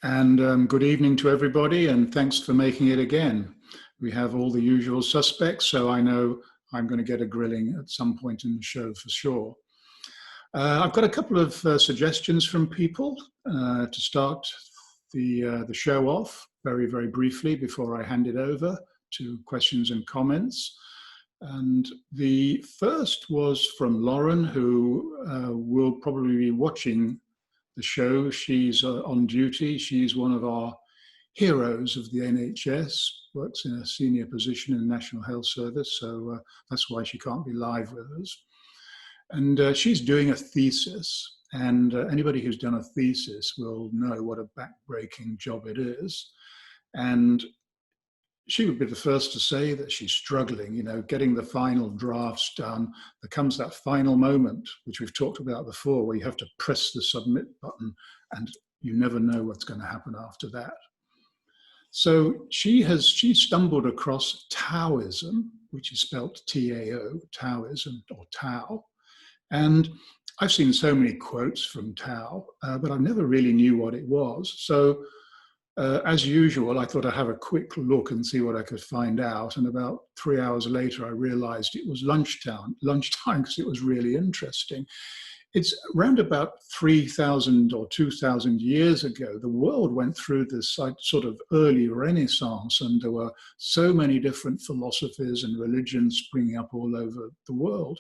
And good evening to everybody, and thanks for making it again. We have all the usual suspects, so I know I'm going to get a grilling at some point in the show for sure. I've got a couple of suggestions from people to start the show off very, very briefly before I hand it over to questions and comments. And the first was from Lauren, who will probably be watching the show. She's on duty. She's one of our heroes of the NHS, works in a senior position in the National Health Service, so that's why she can't be live with us. And she's doing a thesis, and anybody who's done a thesis will know what a back-breaking job it is. And she would be the first to say that she's struggling, getting the final drafts done. There comes that final moment, which we've talked about before, where you have to press the submit button and you never know what's going to happen after that. So she stumbled across Taoism, which is spelled T-A-O, Taoism or Tao. And I've seen so many quotes from Tao, but I never really knew what it was. So as usual, I thought I'd have a quick look and see what I could find out. And about 3 hours later, I realized it was lunchtime because it was really interesting. It's around about 3,000 or 2,000 years ago, the world went through this sort of early Renaissance, and there were so many different philosophies and religions springing up all over the world.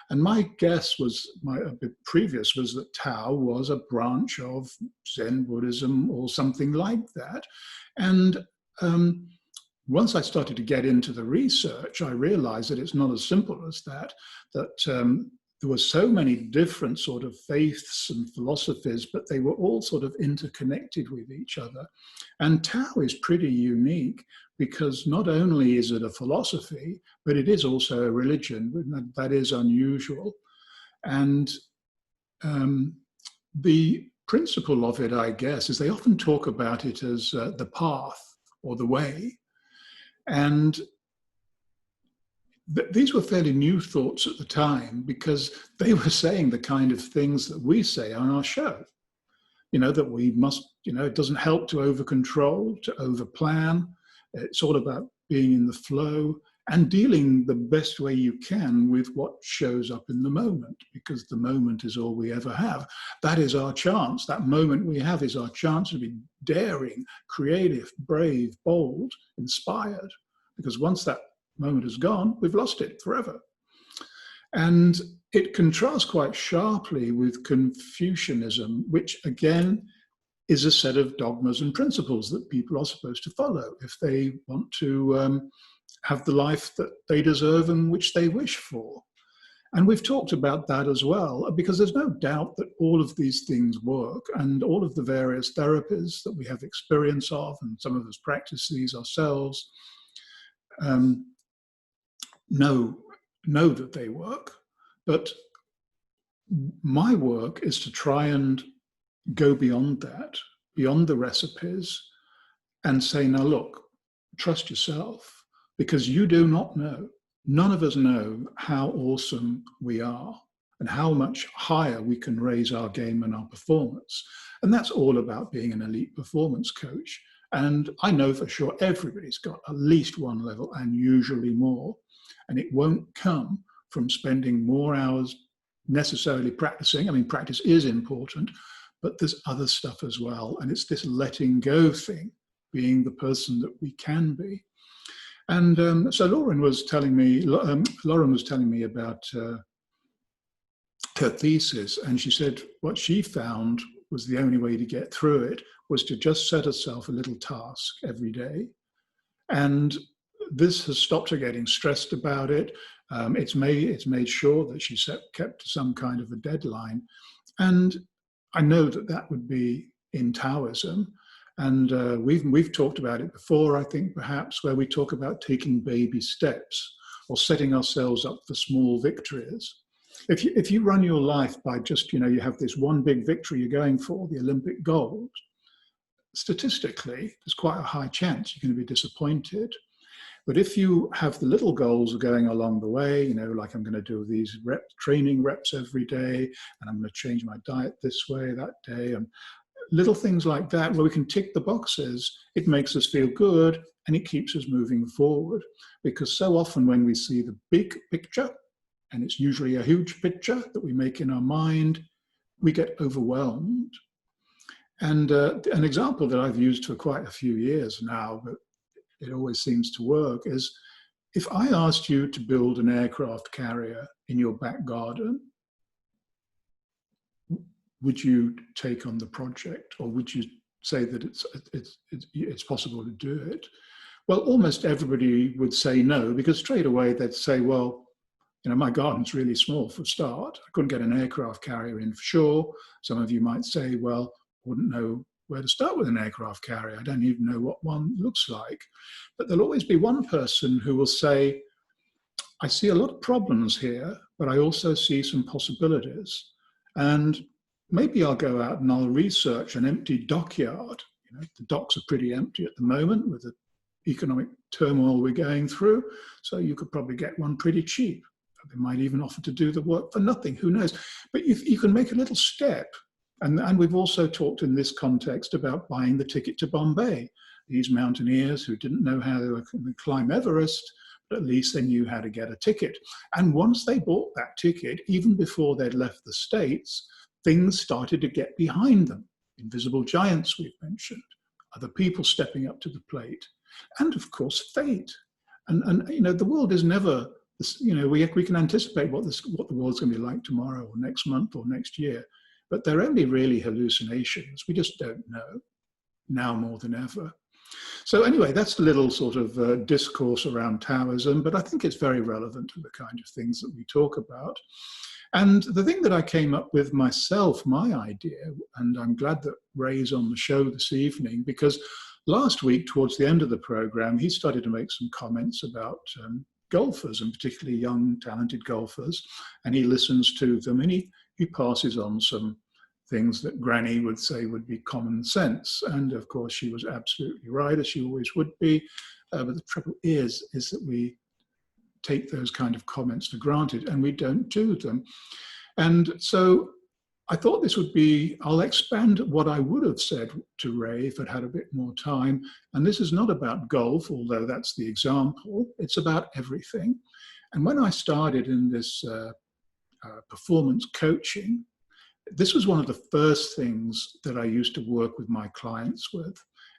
And my guess was, a bit previous, was that Tao was a branch of Zen Buddhism or something like that. And once I started to get into the research, I realized that it's not as simple as that, there were so many different sort of faiths and philosophies, but they were all sort of interconnected with each other. And Tao is pretty unique because not only is it a philosophy, but it is also a religion. That is unusual. And the principle of it, I guess, is they often talk about it as the path or the way. And these were fairly new thoughts at the time because they were saying the kind of things that we say on our show. That we must, it doesn't help to over-control, to over-plan. It's all about being in the flow and dealing the best way you can with what shows up in the moment, because the moment is all we ever have. That is our chance. That moment we have is our chance to be daring, creative, brave, bold, inspired, because once that moment is gone, we've lost it forever. And it contrasts quite sharply with Confucianism, which again is a set of dogmas and principles that people are supposed to follow if they want to have the life that they deserve and which they wish for. And we've talked about that as well, because there's no doubt that all of these things work, and all of the various therapies that we have experience of, and some of us practice these ourselves, know that they work. But my work is to try and go beyond that, beyond the recipes, and say, now look, trust yourself, because you do not know. None of us know how awesome we are and how much higher we can raise our game and our performance. And that's all about being an elite performance coach. And I know for sure everybody's got at least one level, and usually more. And it won't come from spending more hours necessarily practicing. I mean, practice is important, but there's other stuff as well. And it's this letting go thing, being the person that we can be. And so Lauren was telling me about her thesis, and she said what she found was the only way to get through it was to just set herself a little task every day. And this has stopped her getting stressed about it. It's made sure that she kept to some kind of a deadline. And I know that would be in Taoism. And we've talked about it before, I think, perhaps, where we talk about taking baby steps or setting ourselves up for small victories. If you run your life by just, you have this one big victory you're going for, the Olympic gold, statistically, there's quite a high chance you're going to be disappointed. But if you have the little goals going along the way, like I'm going to do these training reps every day, and I'm going to change my diet this way, that day, and little things like that where we can tick the boxes, it makes us feel good and it keeps us moving forward. Because so often when we see the big picture, and it's usually a huge picture that we make in our mind, we get overwhelmed. And an example that I've used for quite a few years now, but it always seems to work, is if I asked you to build an aircraft carrier in your back garden, would you take on the project, or would you say that it's possible to do it? Well, almost everybody would say no, because straight away they'd say, well, my garden's really small for a start. I couldn't get an aircraft carrier in for sure. Some of you might say, well, I wouldn't know where to start with an aircraft carrier. I don't even know what one looks like. But there'll always be one person who will say, I see a lot of problems here, but I also see some possibilities. And maybe I'll go out and I'll research an empty dockyard. The docks are pretty empty at the moment with the economic turmoil we're going through. So you could probably get one pretty cheap. They might even offer to do the work for nothing, who knows? But you can make a little step. And we've also talked in this context about buying the ticket to Bombay. These mountaineers who didn't know how they were going to climb Everest, but at least they knew how to get a ticket. And once they bought that ticket, even before they'd left the States, things started to get behind them. Invisible giants we've mentioned, other people stepping up to the plate, and of course fate. And the world is never, we can anticipate what the world's going to be like tomorrow or next month or next year, but they're only really hallucinations. We just don't know, now more than ever. So anyway, that's a little sort of discourse around Taoism, but I think it's very relevant to the kind of things that we talk about. And the thing that I came up with myself, my idea, and I'm glad that Ray's on the show this evening, because last week, towards the end of the program, he started to make some comments about golfers, and particularly young, talented golfers, and he listens to them, and he passes on some things that Granny would say would be common sense. And of course, she was absolutely right, as she always would be. But the trouble is that we take those kind of comments for granted and we don't do them. And so I thought this would be, I'll expand what I would have said to Ray if I'd had a bit more time. And this is not about golf, although that's the example. It's about everything. And when I started in this performance coaching, this was one of the first things that I used to work with my clients with.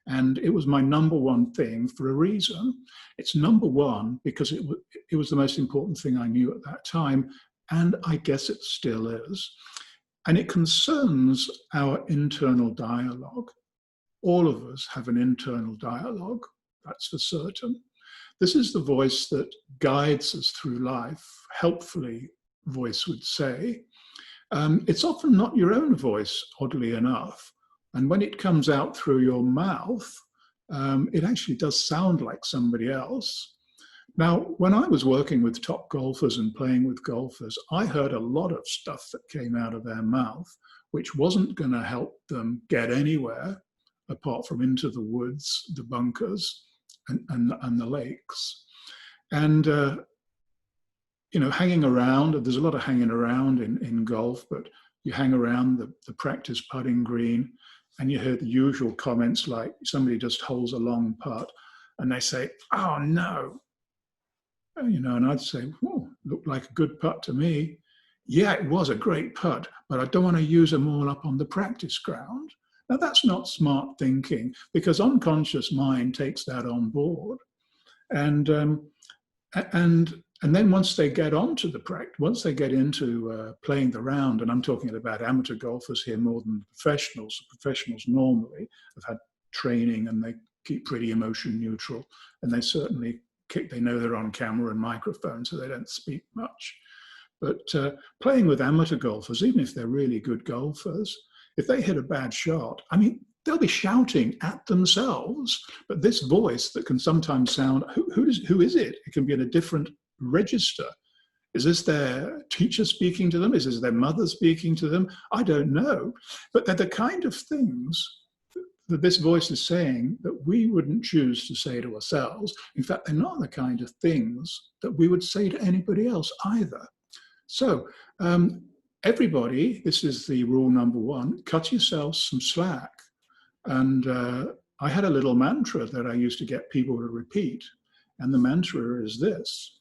And it was my number one thing for a reason. It's number one because it was the most important thing I knew at that time. And I guess it still is. And it concerns our internal dialogue. All of us have an internal dialogue, that's for certain. This is the voice that guides us through life, helpfully, voice would say. It's often not your own voice, oddly enough. And when it comes out through your mouth, it actually does sound like somebody else. Now, when I was working with top golfers and playing with golfers, I heard a lot of stuff that came out of their mouth, which wasn't going to help them get anywhere apart from into the woods, the bunkers, and the lakes. And hanging around, there's a lot of hanging around in golf, but you hang around the practice putting green and you hear the usual comments like somebody just holds a long putt and they say, oh no. And I'd say, oh, looked like a good putt to me. Yeah, it was a great putt, but I don't want to use them all up on the practice ground. Now that's not smart thinking because unconscious mind takes that on board. And then once they get onto the practice, once they get into playing the round, and I'm talking about amateur golfers here more than professionals. Professionals normally have had training and they keep pretty emotion neutral, and they certainly they know they're on camera and microphone, so they don't speak much. But playing with amateur golfers, even if they're really good golfers, if they hit a bad shot, I mean, they'll be shouting at themselves. But this voice that can sometimes sound, who is it? It can be in a different register. Is this their teacher speaking to them? Is this their mother speaking to them? I don't know. But they're the kind of things that this voice is saying that we wouldn't choose to say to ourselves. In fact, they're not the kind of things that we would say to anybody else either. So everybody, this is the rule number one, cut yourself some slack. And I had a little mantra that I used to get people to repeat. And the mantra is this.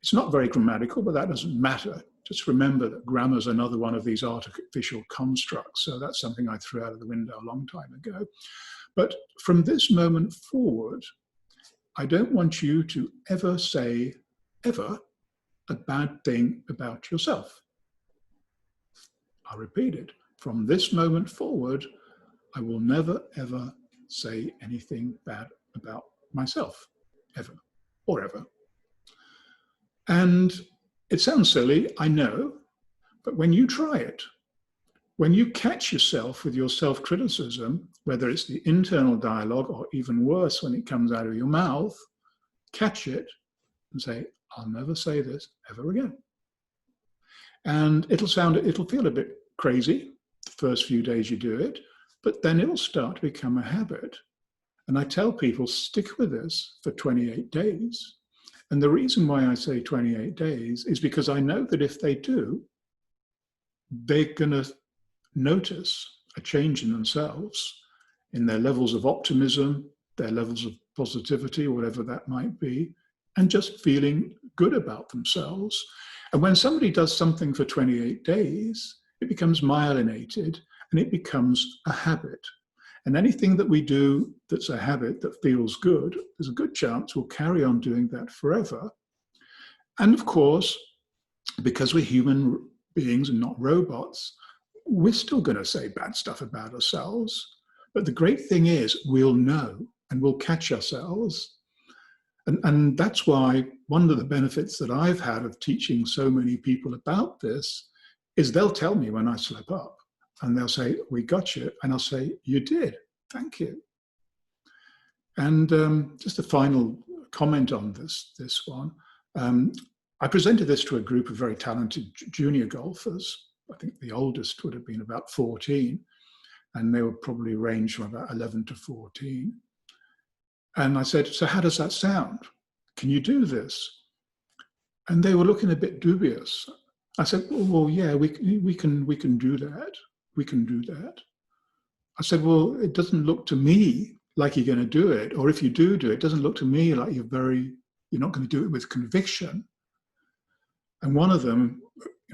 It's not very grammatical, but that doesn't matter. Just remember that grammar is another one of these artificial constructs. So that's something I threw out of the window a long time ago. But from this moment forward, I don't want you to ever say, ever, a bad thing about yourself. I'll repeat it. From this moment forward, I will never, ever say anything bad about myself, ever, or ever. And it sounds silly, I know, but when you try it, when you catch yourself with your self-criticism, whether it's the internal dialogue or even worse when it comes out of your mouth, catch it and say, I'll never say this ever again. And it'll feel a bit crazy the first few days you do it, but then it'll start to become a habit. And I tell people, stick with this for 28 days. And the reason why I say 28 days is because I know that if they do, they're going to notice a change in themselves, in their levels of optimism, their levels of positivity, whatever that might be, and just feeling good about themselves. And when somebody does something for 28 days, it becomes myelinated and it becomes a habit. And anything that we do that's a habit that feels good, there's a good chance we'll carry on doing that forever. And of course, because we're human beings and not robots, we're still going to say bad stuff about ourselves. But the great thing is we'll know and we'll catch ourselves. And that's why one of the benefits that I've had of teaching so many people about this is they'll tell me when I slip up. And they'll say, we got you. And I'll say, you did. Thank you. And just a final comment on this one. I presented this to a group of very talented junior golfers. I think the oldest would have been about 14. And they would probably range from about 11 to 14. And I said, so how does that sound? Can you do this? And they were looking a bit dubious. I said, well yeah, we can do that. We can do that. I said, well, it doesn't look to me like you're going to do it. Or if you do it, it doesn't look to me like you're not going to do it with conviction. And one of them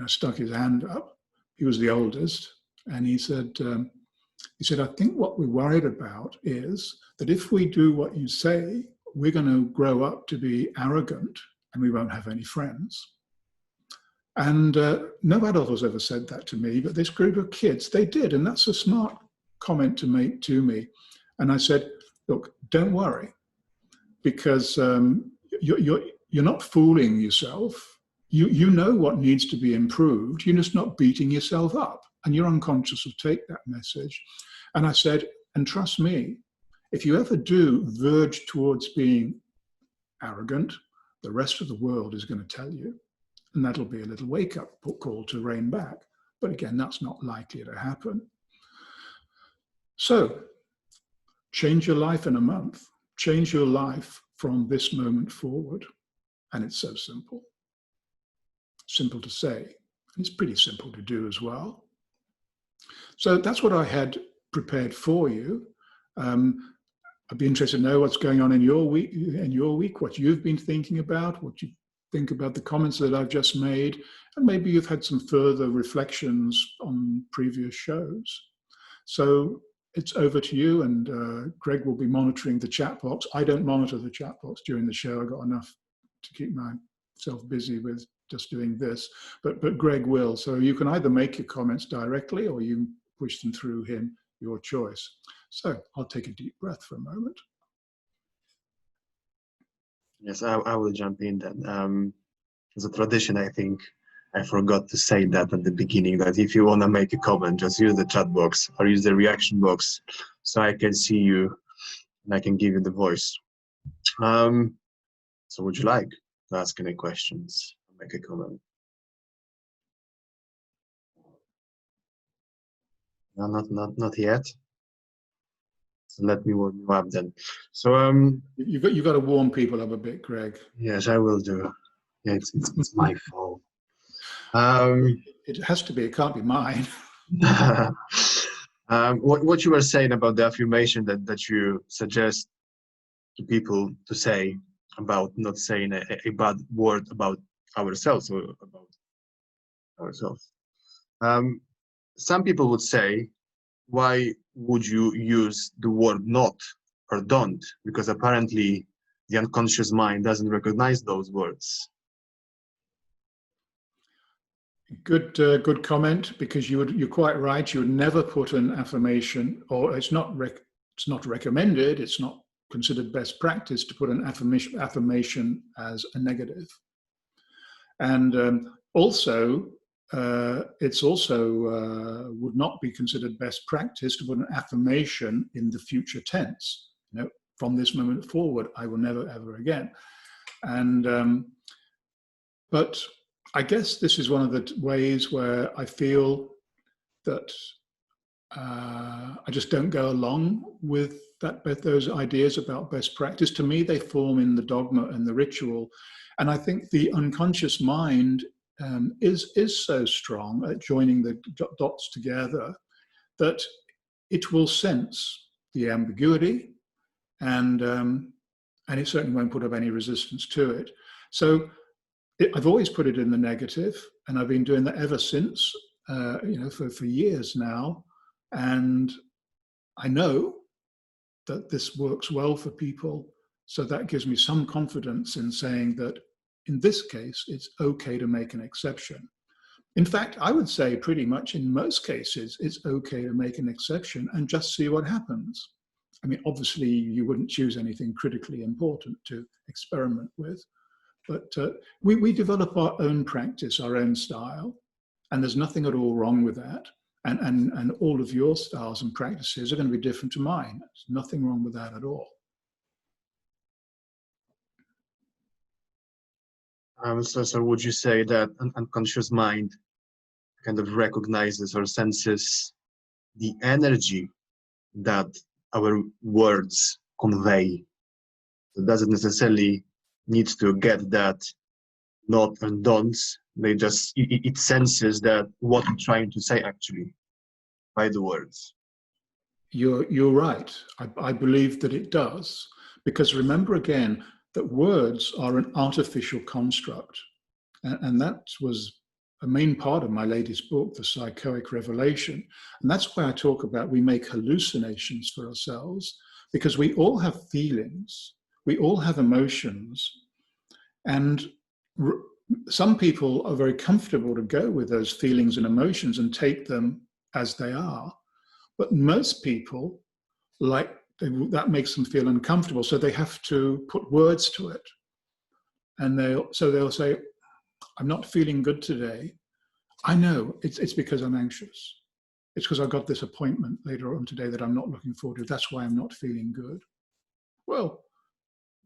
stuck his hand up. He was the oldest. And he said, I think what we're worried about is that if we do what you say, we're going to grow up to be arrogant and we won't have any friends. And no adult has ever said that to me, but this group of kids, they did. And that's a smart comment to make to me. And I said, look, don't worry, because you're not fooling yourself. You know what needs to be improved. You're just not beating yourself up. And your unconscious will take that message. And I said, and trust me, if you ever do verge towards being arrogant, the rest of the world is going to tell you. And that'll be a little wake-up call to rein back. But again, that's not likely to happen. So, change your life in a month. Change your life from this moment forward. And it's so simple. Simple to say. And it's pretty simple to do as well. So that's what I had prepared for you. I'd be interested to know what's going on in your week, what you've been thinking about, what you think about the comments that I've just made, and maybe you've had some further reflections on previous shows. So it's over to you, and Greg will be monitoring the chat box. I don't monitor the chat box during the show. I've got enough to keep myself busy with just doing this, but Greg will. So you can either make your comments directly or you push them through him, your choice. So I'll take a deep breath for a moment. Yes, I will jump in then. As a tradition, I think I forgot to say that at the beginning, that if you want to make a comment, just use the chat box or use the reaction box so I can see you and I can give you the voice. So would you like to ask any questions, make a comment? No, not yet. So let me warm you up then. So you've got to warm people up a bit, Greg. Yes, I will do. Yeah, it's my fault. Um, It has to be, it can't be mine. what you were saying about the affirmation that you suggest to people to say about not saying a bad word about ourselves or about ourselves. Um, some people would say, why would you use the word not or don't? Because apparently the unconscious mind doesn't recognize those words. Good comment, because you're quite right. You would never put an affirmation, or it's not recommended. It's not considered best practice to put an affirmation as a negative. And also, it's also would not be considered best practice to put an affirmation in the future tense. You know, from this moment forward, I will never ever again. And but I guess this is one of the ways where I feel that I just don't go along with those ideas about best practice. To me, they form in the dogma and the ritual. And I think the unconscious mind is so strong at joining the dots together that it will sense the ambiguity, and it certainly won't put up any resistance to it. So I've always put it in the negative, and I've been doing that ever since, for years now. And I know that this works well for people. So that gives me some confidence in saying that in this case, it's okay to make an exception. In fact, I would say pretty much in most cases, it's okay to make an exception and just see what happens. I mean, obviously, you wouldn't choose anything critically important to experiment with. But we develop our own practice, our own style, and there's nothing at all wrong with that. And all of your styles and practices are going to be different to mine. There's nothing wrong with that at all. So would you say that an unconscious mind kind of recognizes or senses the energy that our words convey? It doesn't necessarily need to get that not and don'ts. They just, it senses that what we're trying to say actually by the words. You're right. I believe that it does. Because remember again, that words are an artificial construct. And that was a main part of my latest book, The Psychoic Revelation. And that's why I talk about we make hallucinations for ourselves, because we all have feelings, we all have emotions, and some people are very comfortable to go with those feelings and emotions and take them as they are. But most people, that makes them feel uncomfortable, so they have to put words to it. And they'll say, I'm not feeling good today. I know it's because I'm anxious. It's because I've got this appointment later on today that I'm not looking forward to. That's why I'm not feeling good. Well,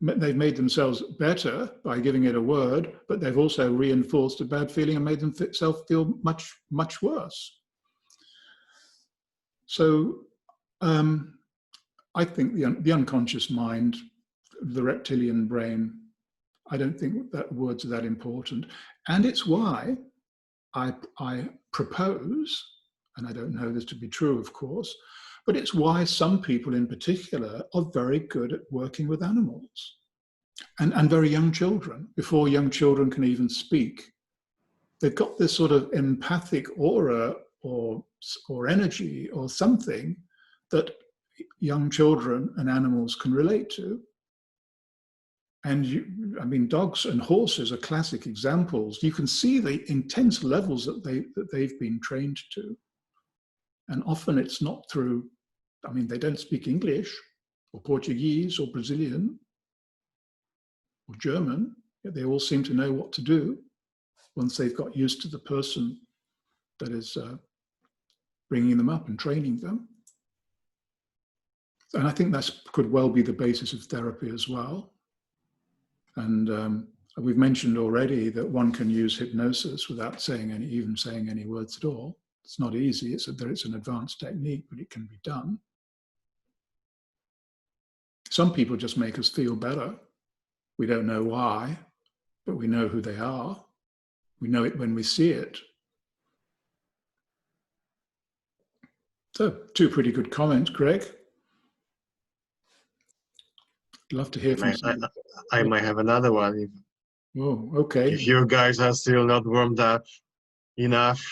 they've made themselves better by giving it a word, but they've also reinforced a bad feeling and made themselves feel much, much worse. So I think the unconscious mind, the reptilian brain, I don't think that words are that important. And it's why I propose, and I don't know this to be true, of course, but it's why some people in particular are very good at working with animals and very young children, before young children can even speak. They've got this sort of empathic aura or energy or something that young children and animals can relate to. And I mean, dogs and horses are classic examples. You can see the intense levels that they've been trained to. And often it's not through, I mean, they don't speak English or Portuguese or Brazilian or German, yet they all seem to know what to do once they've got used to the person that is bringing them up and training them. And I think that could well be the basis of therapy as well. And we've mentioned already that one can use hypnosis without even saying any words at all. It's not easy. It's an advanced technique, but it can be done. Some people just make us feel better. We don't know why, but we know who they are. We know it when we see it. So, two pretty good comments, Greg. Love to hear from you. I might have another one. Oh, okay. If you guys are still not warmed up enough.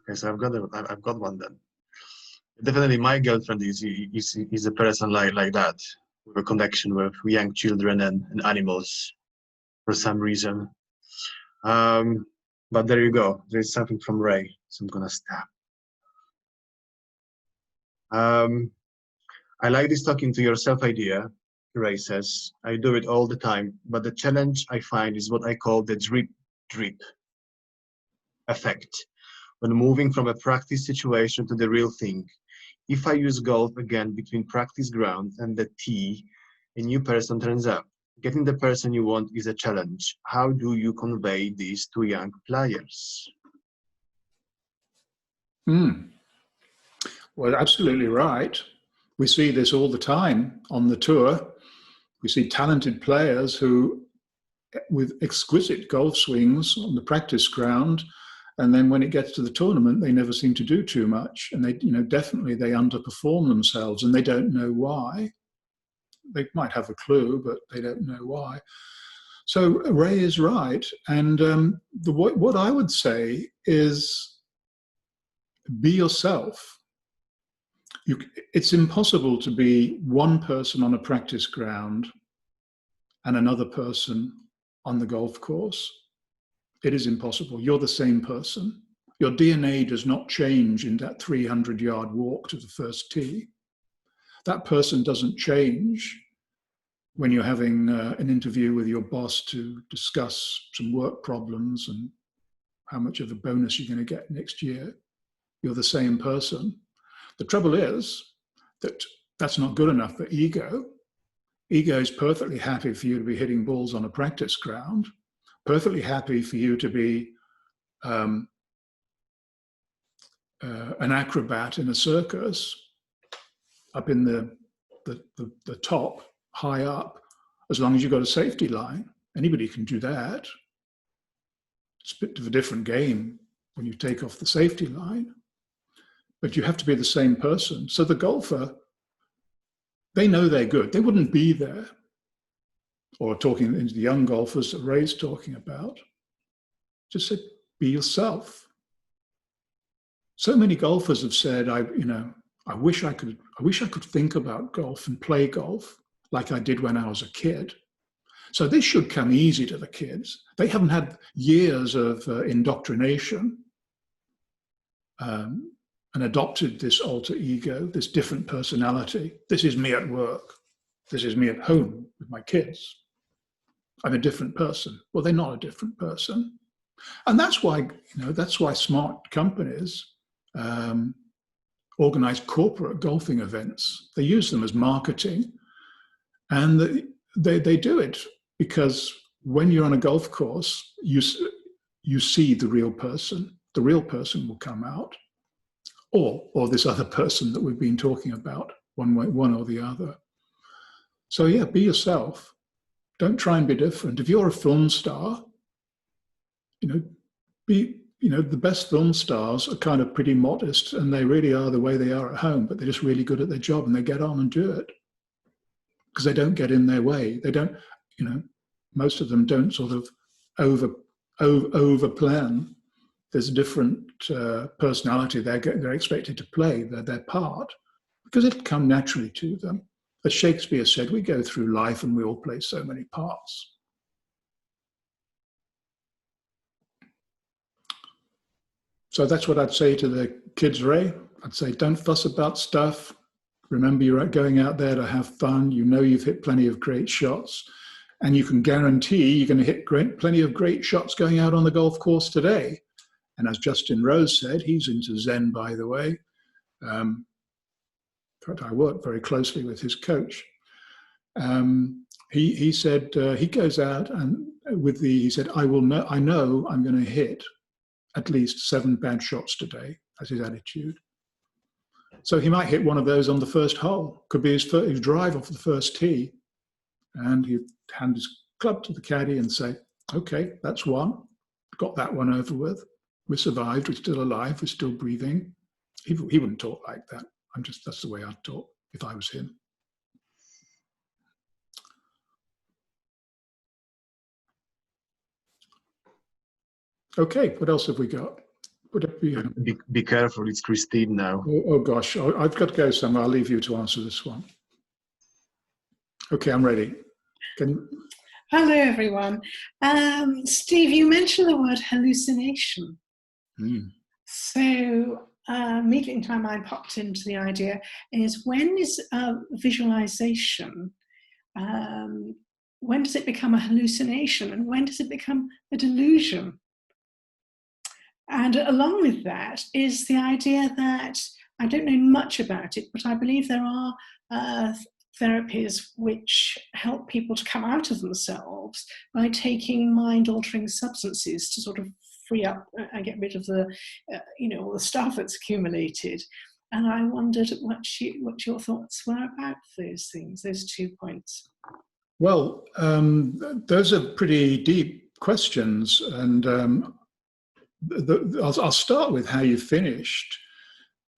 Okay, so I've got one then. Definitely, my girlfriend is a person like that, with a connection with young children and animals, for some reason. But there you go. There's something from Ray, so I'm gonna stop. I like this talking to yourself idea, Ray says. I do it all the time, but the challenge I find is what I call the drip effect. When moving from a practice situation to the real thing. If I use golf again between practice ground and the tee, a new person turns up. Getting the person you want is a challenge. How do you convey this to young players? Well, absolutely right. We see this all the time on the tour. We see talented players who, with exquisite golf swings on the practice ground, and then when it gets to the tournament, they never seem to do too much. And they, definitely they underperform themselves and they don't know why. They might have a clue, but they don't know why. So Ray is right. And what I would say is be yourself. It's impossible to be one person on a practice ground and another person on the golf course. It is impossible. You're the same person. Your DNA does not change in that 300-yard walk to the first tee. That person doesn't change when you're having an interview with your boss to discuss some work problems and how much of a bonus you're going to get next year. You're the same person. The trouble is that that's not good enough for ego. Ego is perfectly happy for you to be hitting balls on a practice ground, perfectly happy for you to be an acrobat in a circus up in the top, high up, as long as you've got a safety line. Anybody can do that. It's a bit of a different game when you take off the safety line, but you have to be the same person. So the golfer, they know they're good. They wouldn't be there. Or talking into the young golfers that Ray's talking about, just say, be yourself. So many golfers have said, I wish I could think about golf and play golf like I did when I was a kid. So this should come easy to the kids. They haven't had years of indoctrination and adopted this alter ego, this different personality. This is me at work. This is me at home with my kids. I'm a different person. Well, they're not a different person. And that's why, that's why smart companies organize corporate golfing events. They use them as marketing. And they do it because when you're on a golf course, you see the real person. The real person will come out, or this other person that we've been talking about, one or the other. So yeah, be yourself. Don't try and be different. If you're a film star, the best film stars are kind of pretty modest, and they really are the way they are at home, but they're just really good at their job and they get on and do it because they don't get in their way. They don't, most of them don't sort of over plan. There's a different personality they're expected to play their part because it'll come naturally to them. As Shakespeare said, we go through life and we all play so many parts. So that's what I'd say to the kids, Ray. I'd say, don't fuss about stuff. Remember, you're going out there to have fun. You've hit plenty of great shots. And you can guarantee you're going to hit plenty of great shots going out on the golf course today. And as Justin Rose said, he's into Zen, by the way. In fact, I work very closely with his coach. He said he goes out and he said, I know I'm going to hit at least 7 bad shots today. That's his attitude. So he might hit one of those on the first hole. Could be his drive off the first tee. And he'd hand his club to the caddy and say, okay, that's one. Got that one over with. We survived. We're still alive. We're still breathing. He wouldn't talk like that. That's the way I'd talk if I was him. Okay, what else have we got? Be careful, it's Christine now. Oh gosh, I've got to go somewhere. I'll leave you to answer this one. Okay, I'm ready. Hello, everyone. Steve, you mentioned the word hallucination. So immediately into my mind popped into the idea is, when is visualization, when does it become a hallucination, and when does it become a delusion? And along with that is the idea that, I don't know much about it, but I believe there are therapies which help people to come out of themselves by taking mind-altering substances to sort of free up and get rid of the, all the stuff that's accumulated. And I wondered what your thoughts were about those things, those 2 points. Well, those are pretty deep questions, and I'll start with how you finished.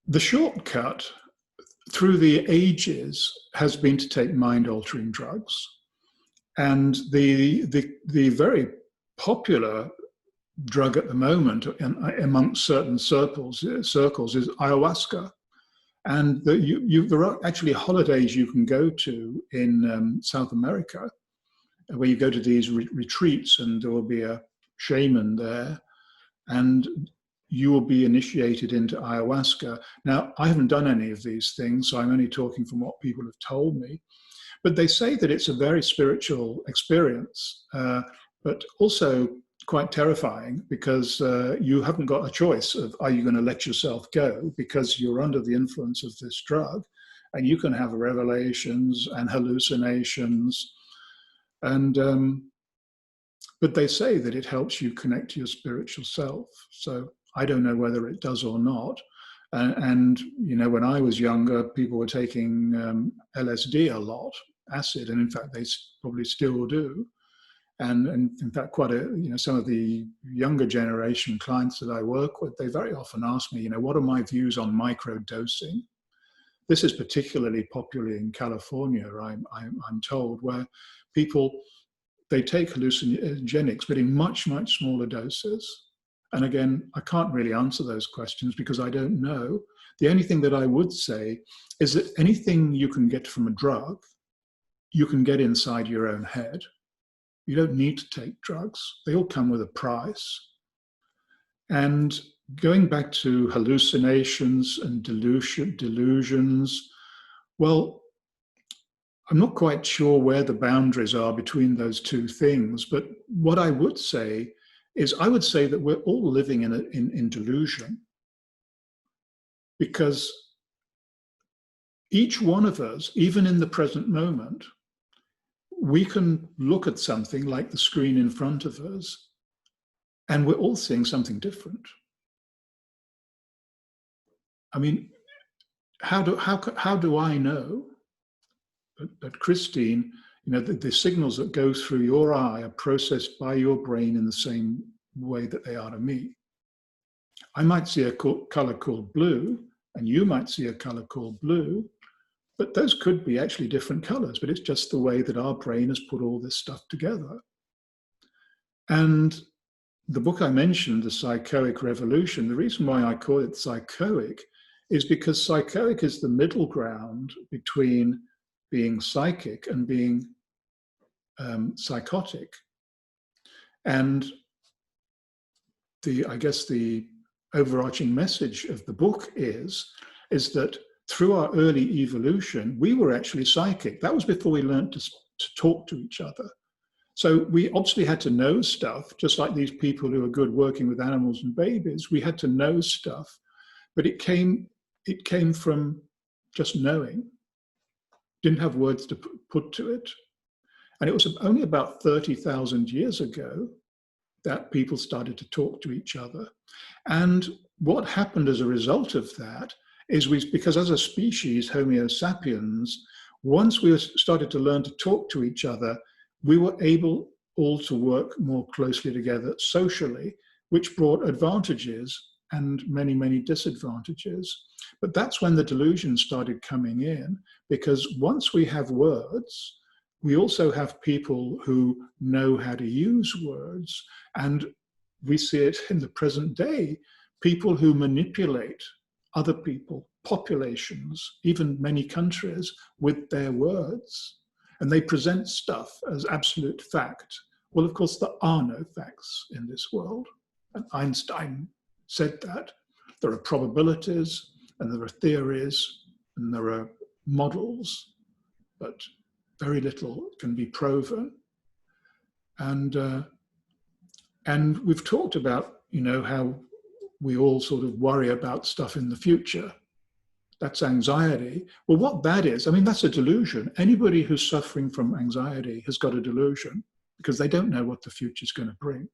The shortcut through the ages has been to take mind-altering drugs, and the very popular drug at the moment amongst certain circles is ayahuasca. And there are actually holidays you can go to in South America, where you go to these retreats, and there will be a shaman there, and you will be initiated into ayahuasca. Now, I haven't done any of these things, so I'm only talking from what people have told me. But they say that it's a very spiritual experience, but also quite terrifying, because you haven't got a choice of, are you going to let yourself go, because you're under the influence of this drug, and you can have revelations and hallucinations. And but they say that it helps you connect to your spiritual self. So I don't know whether it does or not. And when I was younger, people were taking LSD a lot, acid, and in fact they probably still do. And in fact, some of the younger generation clients that I work with, they very often ask me, what are my views on microdosing? This is particularly popular in California, I'm told, where people, they take hallucinogenics, but in much, much smaller doses. And again, I can't really answer those questions because I don't know. The only thing that I would say is that anything you can get from a drug, you can get inside your own head. You don't need to take drugs. They all come with a price. And going back to hallucinations and delusions, well, I'm not quite sure where the boundaries are between those two things, but what I would say is, I would say that we're all living in delusion, because each one of us, even in the present moment, we can look at something like the screen in front of us, and we're all seeing something different. I mean, how do I know that Christine, the signals that go through your eye are processed by your brain in the same way that they are to me? I might see a color called blue, and you might see a color called blue, but those could be actually different colors, but it's just the way that our brain has put all this stuff together. And the book I mentioned, The Psychoic Revolution, the reason why I call it psychoic is because psychoic is the middle ground between being psychic and being psychotic. And I guess the overarching message of the book is that through our early evolution, we were actually psychic. That was before we learned to talk to each other. So we obviously had to know stuff, just like these people who are good working with animals and babies. We had to know stuff, but it came from just knowing. Didn't have words to put to it. And it was only about 30,000 years ago that people started to talk to each other. And what happened as a result of that is because as a species, Homo sapiens, Once we started to learn to talk to each other, we were able all to work more closely together socially, which brought advantages and many, many disadvantages. But that's when the delusions started coming in, because once we have words, we also have people who know how to use words. And we see it in the present day, people who manipulate other people, populations, even many countries, with their words. And they present stuff as absolute fact. Well, of course, there are no facts in this world. And Einstein said that. There are probabilities, and there are theories, and there are models, but very little can be proven. And we've talked about, how we all sort of worry about stuff in the future. That's anxiety. Well, what that is, that's a delusion. Anybody who's suffering from anxiety has got a delusion, because they don't know what the future's going to bring.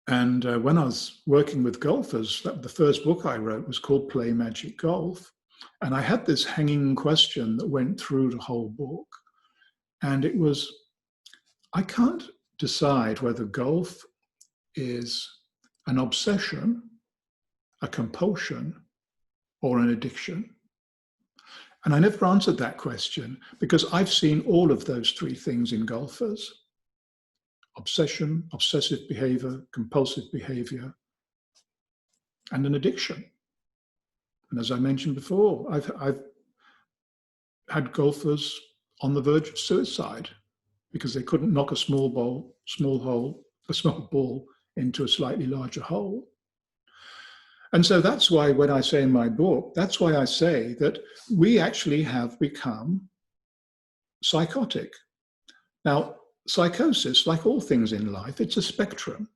And when I was working with golfers, the first book I wrote was called Play Magic Golf. And I had this hanging question that went through the whole book. And it was, I can't decide whether golf is an obsession, a compulsion, or an addiction. And I never answered that question, because I've seen all of those three things in golfers: obsession, obsessive behavior, compulsive behavior, and an addiction. And as I mentioned before, I've had golfers on the verge of suicide because they couldn't knock a small ball into a slightly larger hole. And so that's why when I say in my book, that's why I say that we actually have become psychotic. Now, psychosis, like all things in life, it's a spectrum.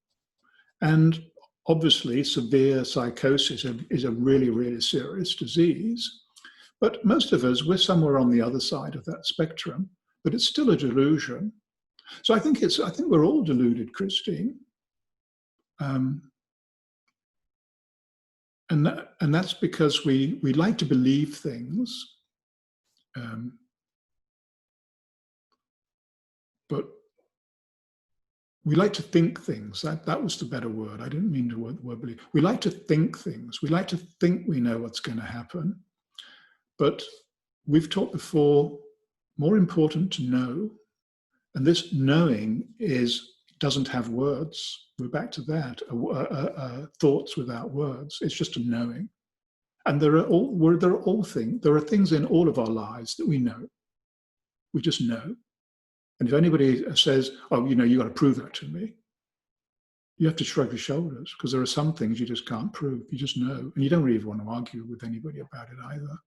And obviously, severe psychosis is a really, really serious disease. But most of us, we're somewhere on the other side of that spectrum, but it's still a delusion. So I think we're all deluded, Christine. And that's because we like to believe things, but we like to think things. That was the better word. I didn't mean the word believe. We like to think things. We like to think we know what's going to happen. But we've talked before, more important to know. And this knowing doesn't have words. We're back to that. Thoughts without words. It's just a knowing. And there are things in all of our lives that we know. We just know. And if anybody says, "Oh, you got to prove that to me," you have to shrug your shoulders, because there are some things you just can't prove. You just know. And you don't really want to argue with anybody about it either.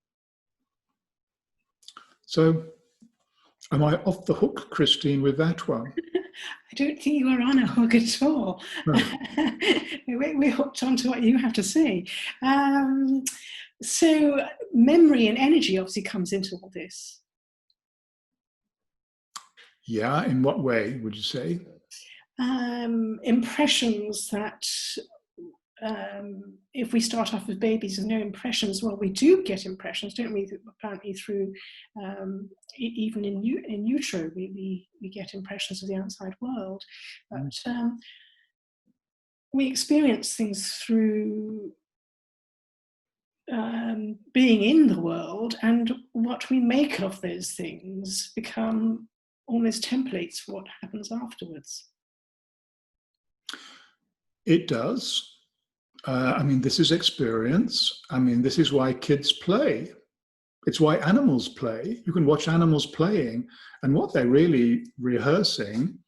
So, am I off the hook, Christine, with that one? I don't think you are on a hook at all. No. We're hooked onto what you have to say. So memory and energy obviously comes into all this. Yeah, in what way would you say? Impressions that, if we start off as babies with no impressions, well, we do get impressions, don't we? Apparently through, even in utero, we get impressions of the outside world. But we experience things through being in the world, and what we make of those things become almost templates for what happens afterwards. It does. This is experience. This is why kids play. It's why animals play. You can watch animals playing, and what they're really rehearsing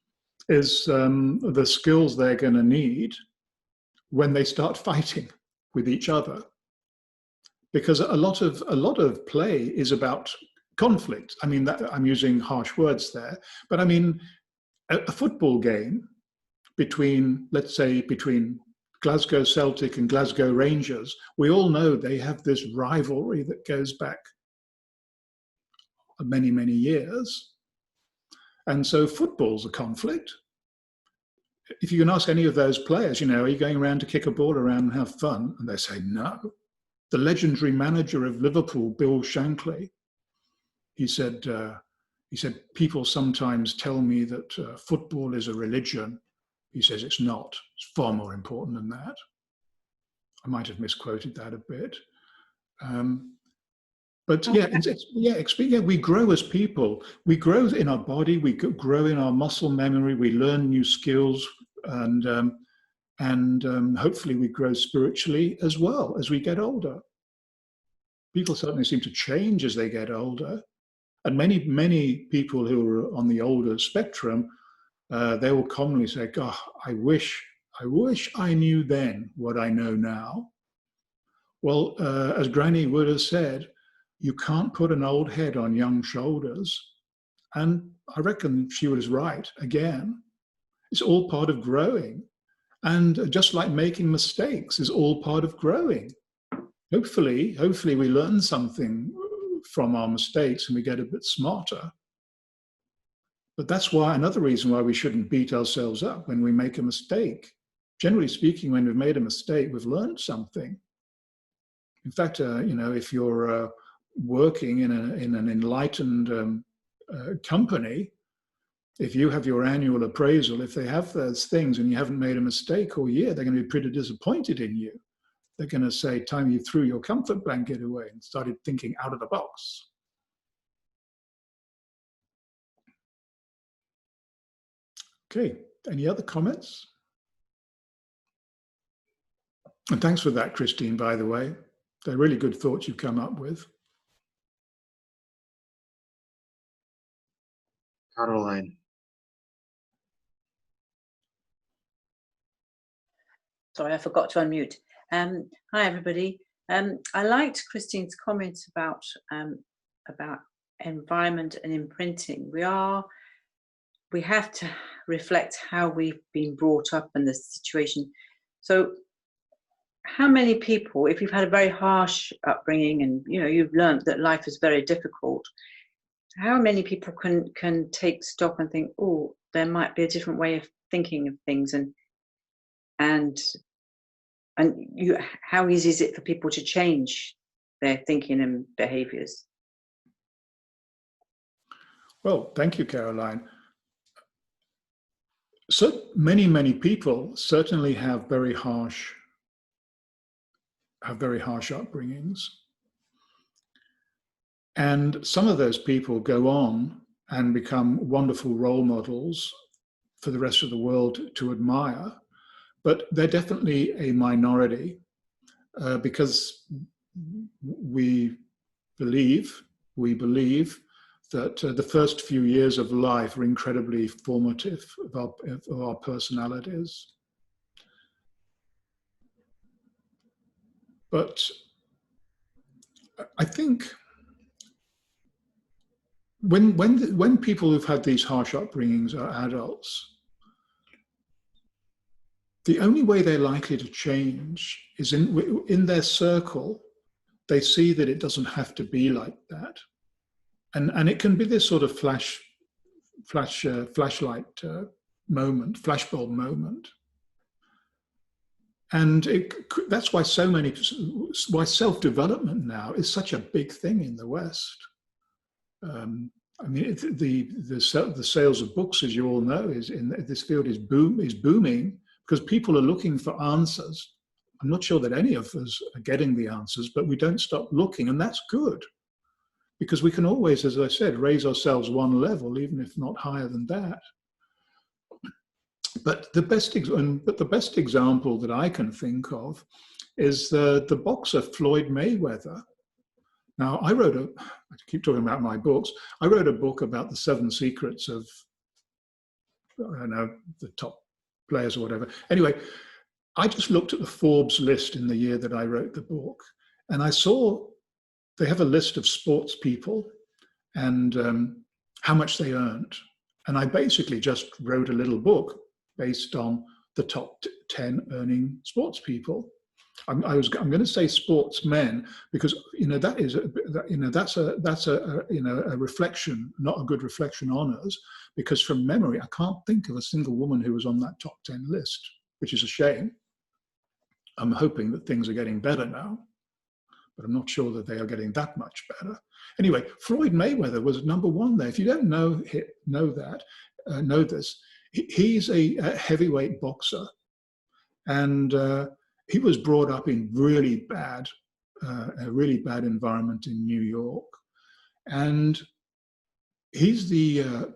is the skills they're going to need when they start fighting with each other. Because a lot of play is about conflict. I'm using harsh words there, but a football game between Glasgow Celtic and Glasgow Rangers, we all know they have this rivalry that goes back many, many years. And so football's a conflict. If you can ask any of those players, are you going around to kick a ball around and have fun? And they say no. the legendary manager of Liverpool, Bill Shankly, he said, people sometimes tell me that football is a religion. He says it's not. It's far more important than that. I might have misquoted that a bit. But yeah, we grow as people. We grow in our body. We grow in our muscle memory. We learn new skills, and hopefully we grow spiritually as well as we get older. People certainly seem to change as they get older, and many people who are on the older spectrum, they will commonly say, "God, I wish I knew then what I know now." Well, as Granny would have said, you can't put an old head on young shoulders. And I reckon she was right again. It's all part of growing. And just like making mistakes is all part of growing. Hopefully we learn something from our mistakes and we get a bit smarter. But that's why another reason why we shouldn't beat ourselves up when we make a mistake. Generally speaking, when we've made a mistake, we've learned something. In fact, if you're working in an enlightened company, if you have your annual appraisal, if they have those things and you haven't made a mistake all year, they're going to be pretty disappointed in you. They're going to say, time you threw your comfort blanket away and started thinking out of the box. Okay, any other comments? And thanks for that, Christine, by the way. They're really good thoughts you've come up with. Caroline. Sorry, I forgot to unmute. Hi, everybody. I liked Christine's comments about environment and imprinting. We have to reflect how we've been brought up in this situation. So how many people, if you've had a very harsh upbringing and you've learned that life is very difficult, how many people can take stock and think, oh, there might be a different way of thinking of things, and how easy is it for people to change their thinking and behaviors? Well, thank you, Caroline. So many people certainly have very harsh upbringings. And some of those people go on and become wonderful role models for the rest of the world to admire. But they're definitely a minority because we believe that the first few years of life are incredibly formative of our personalities. But I think when people who've had these harsh upbringings are adults, the only way they're likely to change is in their circle. They see that it doesn't have to be like that, and it can be this sort of flashlight moment, flashbulb moment, and that's why why self-development now is such a big thing in the West. I mean, the sales of books, as you all know, is in this field is booming because people are looking for answers. I'm not sure that any of us are getting the answers, but we don't stop looking, and that's good because we can always, as I said, raise ourselves one level, even if not higher than that. But the best example that I can think of is the boxer Floyd Mayweather. Now, I keep talking about my books. I wrote a book about the 7 secrets of, I don't know, the top players or whatever. Anyway, I just looked at the Forbes list in the year that I wrote the book, and I saw they have a list of sports people and how much they earned. And I basically just wrote a little book based on the top 10 earning sports people. I'm going to say sportsmen because that's a reflection, not a good reflection on us. Because from memory, I can't think of a single woman who was on that top 10 list, which is a shame. I'm hoping that things are getting better now, but I'm not sure that they are getting that much better. Anyway, Floyd Mayweather was number one there. If you don't know this, he's a heavyweight boxer, and he was brought up in a really bad environment in New York, and he's the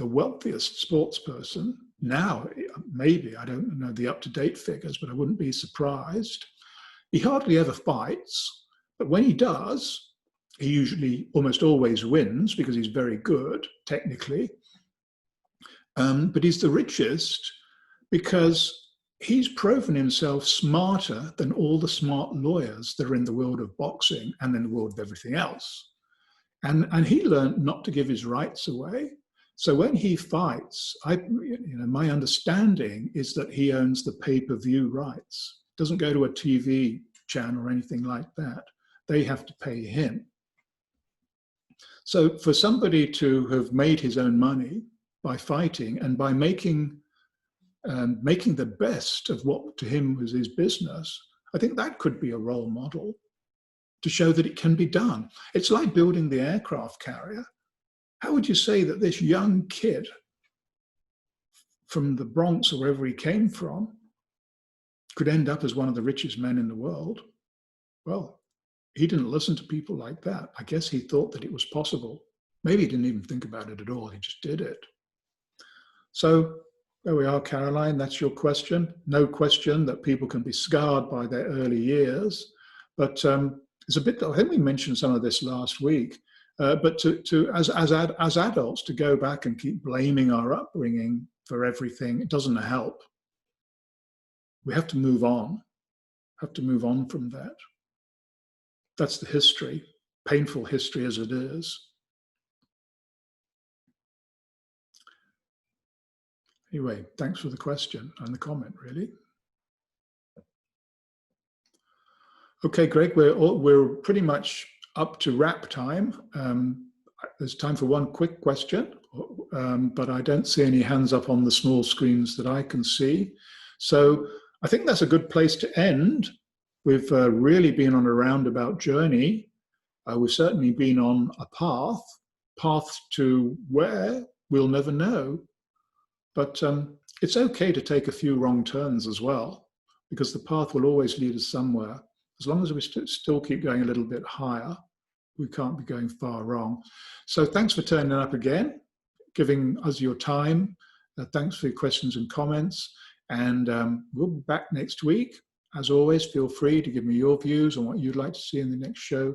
wealthiest sports person now. Maybe, I don't know the up-to-date figures, but I wouldn't be surprised. He hardly ever fights, but when he does, he usually almost always wins because he's very good technically. But he's the richest because he's proven himself smarter than all the smart lawyers that are in the world of boxing and in the world of everything else. And he learned not to give his rights away. So when he fights, my understanding is that he owns the pay-per-view rights. Doesn't go to a TV channel or anything like that. They have to pay him. So for somebody to have made his own money by fighting and by making the best of what to him was his business, I think that could be a role model to show that it can be done. It's like building the aircraft carrier. How would you say that this young kid from the Bronx or wherever he came from could end up as one of the richest men in the world? Well, he didn't listen to people like that. I guess he thought that it was possible. Maybe he didn't even think about it at all. He just did it. So there we are, Caroline. That's your question. No question that people can be scarred by their early years. But it's a bit, I think we mentioned some of this last week, but as adults, to go back and keep blaming our upbringing for everything, it doesn't help. We have to move on, from that. That's the history, painful history as it is. Anyway, thanks for the question and the comment, really. Okay, Greg, we're pretty much up to wrap time. There's time for one quick question, but I don't see any hands up on the small screens that I can see. So I think that's a good place to end. We've really been on a roundabout journey. We've certainly been on a path to where we'll never know. But it's okay to take a few wrong turns as well, because the path will always lead us somewhere. As long as we still keep going a little bit higher, we can't be going far wrong. So thanks for turning up again, giving us your time. Thanks for your questions and comments. And we'll be back next week. As always, feel free to give me your views on what you'd like to see in the next show,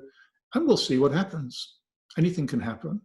and we'll see what happens. Anything can happen.